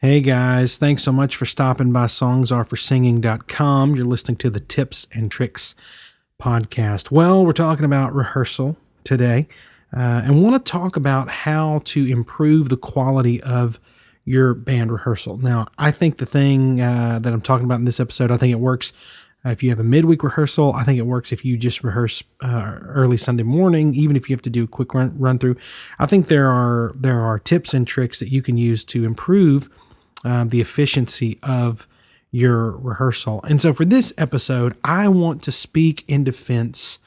Hey guys, thanks so much for stopping by songsareforsinging.com. You're listening to the Tips and Tricks podcast. Well, we're talking about rehearsal today and want to talk about how to improve the quality of your band rehearsal. Now, I think the thing that I'm talking about in this episode, I think it works if you have a midweek rehearsal. I think it works if you just rehearse early Sunday morning, even if you have to do a quick run through. I think there are tips and tricks that you can use to improve the efficiency of your rehearsal. And so for this episode, I want to speak in defense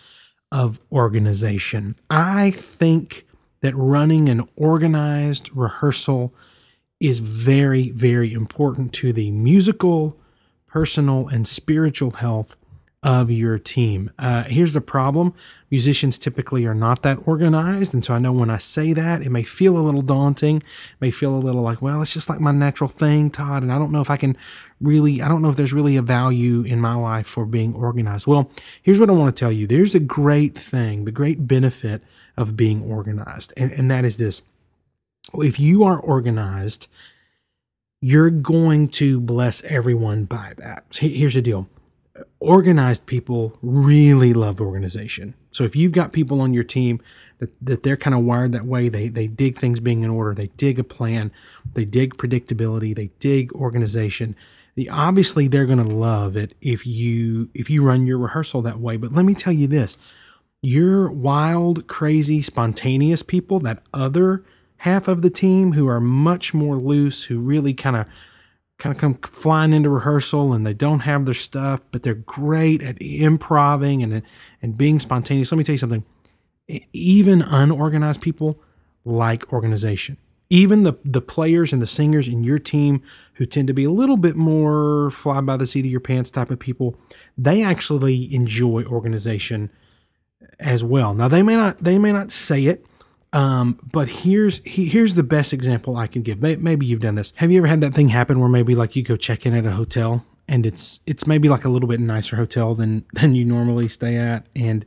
of organization. I think that running an organized rehearsal is very, very important to the musical, personal, and spiritual health of your team. Here's the problem. Musicians typically are not that organized. And so I know when I say that, it may feel a little daunting, may feel a little like, well, it's just like my natural thing, Todd. And I don't know if I don't know if there's really a value in my life for being organized. Well, here's what I want to tell you. There's a great thing, the great benefit of being organized. And that is this. If you are organized, you're going to bless everyone by that. So here's the deal. Organized people really love organization. So if you've got people on your team that they're kind of wired that way, they dig things being in order, they dig a plan, they dig predictability, they dig organization. Obviously they're going to love it if you run your rehearsal that way. But let me tell you this, your wild, crazy, spontaneous people, that other half of the team who are much more loose, who really kind of come flying into rehearsal and they don't have their stuff, but they're great at improving and being spontaneous. Let me tell you something. Even unorganized people like organization. Even the players and the singers in your team who tend to be a little bit more fly by the seat of your pants type of people, they actually enjoy organization as well. Now they may not say it, but here's the best example I can give. Maybe you've done this. Have you ever had that thing happen where maybe like you go check in at a hotel and it's maybe like a little bit nicer hotel than you normally stay at, and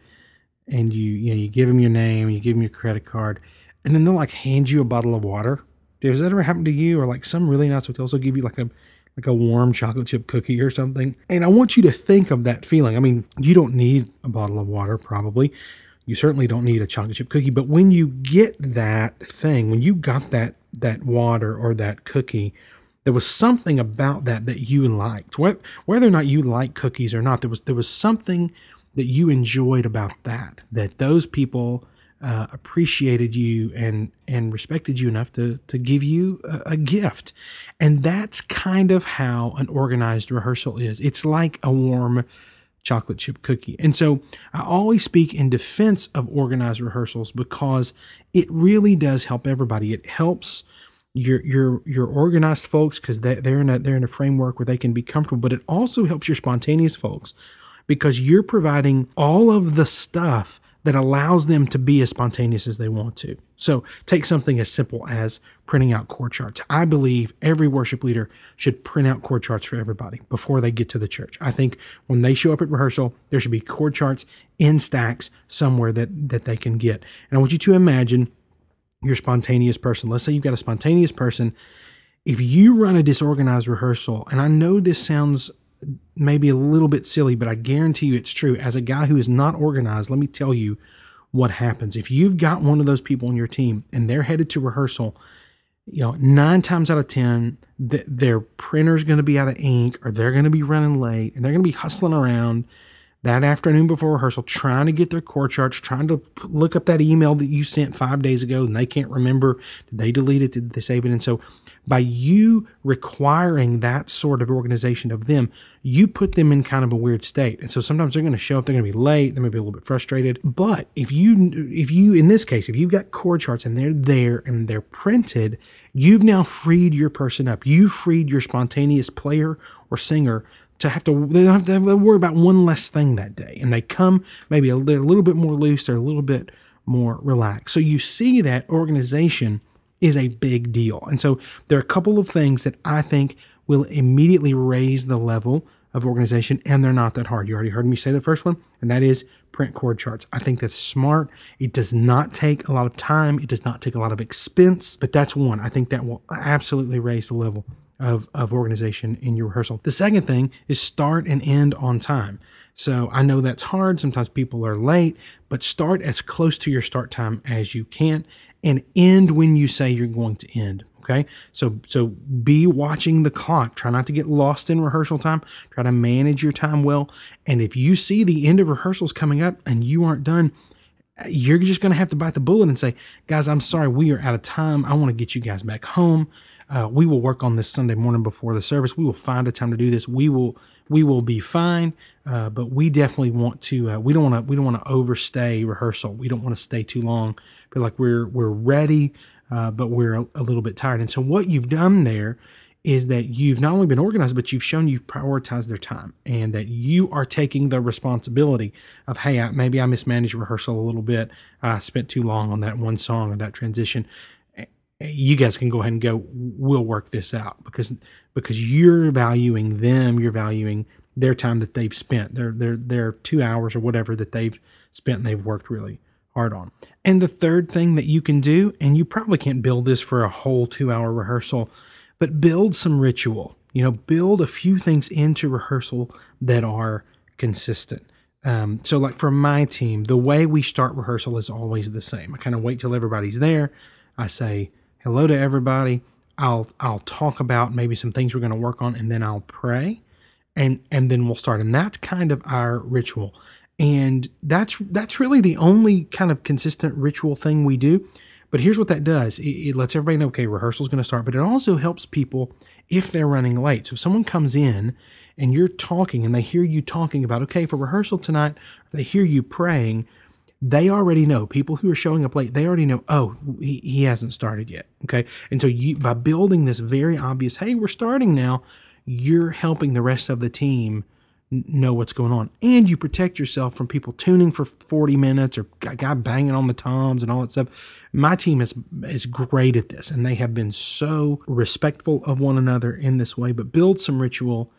you give them your name, you give them your credit card, and then they'll like hand you a bottle of water. Does that ever happen to you? Or like some really nice hotels will give you like a warm chocolate chip cookie or something. And I want you to think of that feeling. I mean, you don't need a bottle of water probably. You certainly don't need a chocolate chip cookie, but when you get that thing, when you got that water or that cookie, there was something about that you liked. Whether or not you like cookies or not, there was something that you enjoyed about that those people appreciated you and respected you enough to give you a gift. And that's kind of how an organized rehearsal is. It's like a warm chocolate chip cookie. And so I always speak in defense of organized rehearsals because it really does help everybody. It helps your organized folks because they're in a framework where they can be comfortable, but it also helps your spontaneous folks because you're providing all of the stuff that allows them to be as spontaneous as they want to. So take something as simple as printing out chord charts. I believe every worship leader should print out chord charts for everybody before they get to the church. I think when they show up at rehearsal, there should be chord charts in stacks somewhere that they can get. And I want you to imagine your spontaneous person. Let's say you've got a spontaneous person. If you run a disorganized rehearsal, and I know this sounds maybe a little bit silly, but I guarantee you it's true. As a guy who is not organized, let me tell you what happens. If you've got one of those people on your team and they're headed to rehearsal, 9 times out of 10, their printer's going to be out of ink, or they're going to be running late, and they're going to be hustling around that afternoon before rehearsal, trying to get their chord charts, trying to look up that email that you sent 5 days ago, and they can't remember. Did they delete it? Did they save it? And so by you requiring that sort of organization of them, you put them in kind of a weird state. And so sometimes they're going to show up, they're going to be late, they may be a little bit frustrated. But if you, in this case, if you've got chord charts and they're there and they're printed, you've now freed your person up. You freed your spontaneous player or singer they don't have to worry about one less thing that day. And they come maybe they're a little bit more loose, they're a little bit more relaxed. So you see that organization is a big deal. And so there are a couple of things that I think will immediately raise the level of organization, and they're not that hard. You already heard me say the first one, and that is print chord charts. I think that's smart. It does not take a lot of time. It does not take a lot of expense, but that's one. I think that will absolutely raise the level of organization in your rehearsal. The second thing is start and end on time. So I know that's hard. Sometimes people are late, but start as close to your start time as you can and end when you say you're going to end. Okay. So be watching the clock. Try not to get lost in rehearsal time. Try to manage your time well. And if you see the end of rehearsals coming up and you aren't done, you're just going to have to bite the bullet and say, guys, I'm sorry, we are out of time. I want to get you guys back home. We will work on this Sunday morning before the service. We will find a time to do this. We will be fine. But we definitely want to, we don't want to overstay rehearsal. We don't want to stay too long. Feel like we're ready, but we're a little bit tired. And so what you've done there is that you've not only been organized, but you've shown you've prioritized their time and that you are taking the responsibility of, hey, maybe I mismanaged rehearsal a little bit. I spent too long on that one song or that transition. You guys can go ahead and go, we'll work this out because you're valuing them. You're valuing their time that they've spent, their 2 hours or whatever that they've spent and they've worked really hard on. And the third thing that you can do, and you probably can't build this for a whole 2-hour rehearsal, but build some ritual, build a few things into rehearsal that are consistent. So like for my team, the way we start rehearsal is always the same. I kind of wait till everybody's there. I say hello to everybody. I'll talk about maybe some things we're going to work on, and then I'll pray, and then we'll start. And that's kind of our ritual. And that's really the only kind of consistent ritual thing we do. But here's what that does. It lets everybody know, okay, rehearsal's going to start, but it also helps people if they're running late. So if someone comes in and you're talking and they hear you talking about, okay, for rehearsal tonight, they hear you praying, they already know. People who are showing up late, they already know, oh, he hasn't started yet. Okay. And so by building this very obvious, hey, we're starting now, you're helping the rest of the team know what's going on, and you protect yourself from people tuning for 40 minutes or a guy banging on the toms and all that stuff. My team is great at this, and they have been so respectful of one another in this way. But build some ritual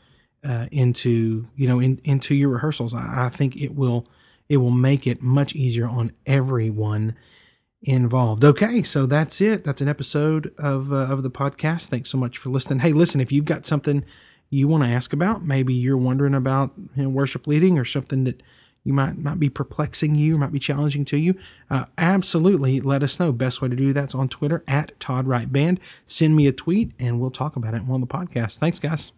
into your rehearsals. I think it will make it much easier on everyone involved. Okay, so that's it. That's an episode of the podcast. Thanks so much for listening. Hey, listen, if you've got something you want to ask about, maybe you're wondering about worship leading or something that you might be perplexing you, might be challenging to you, absolutely let us know. Best way to do that's on Twitter @ToddWrightBand. Send me a tweet and we'll talk about it on the podcast. Thanks, guys.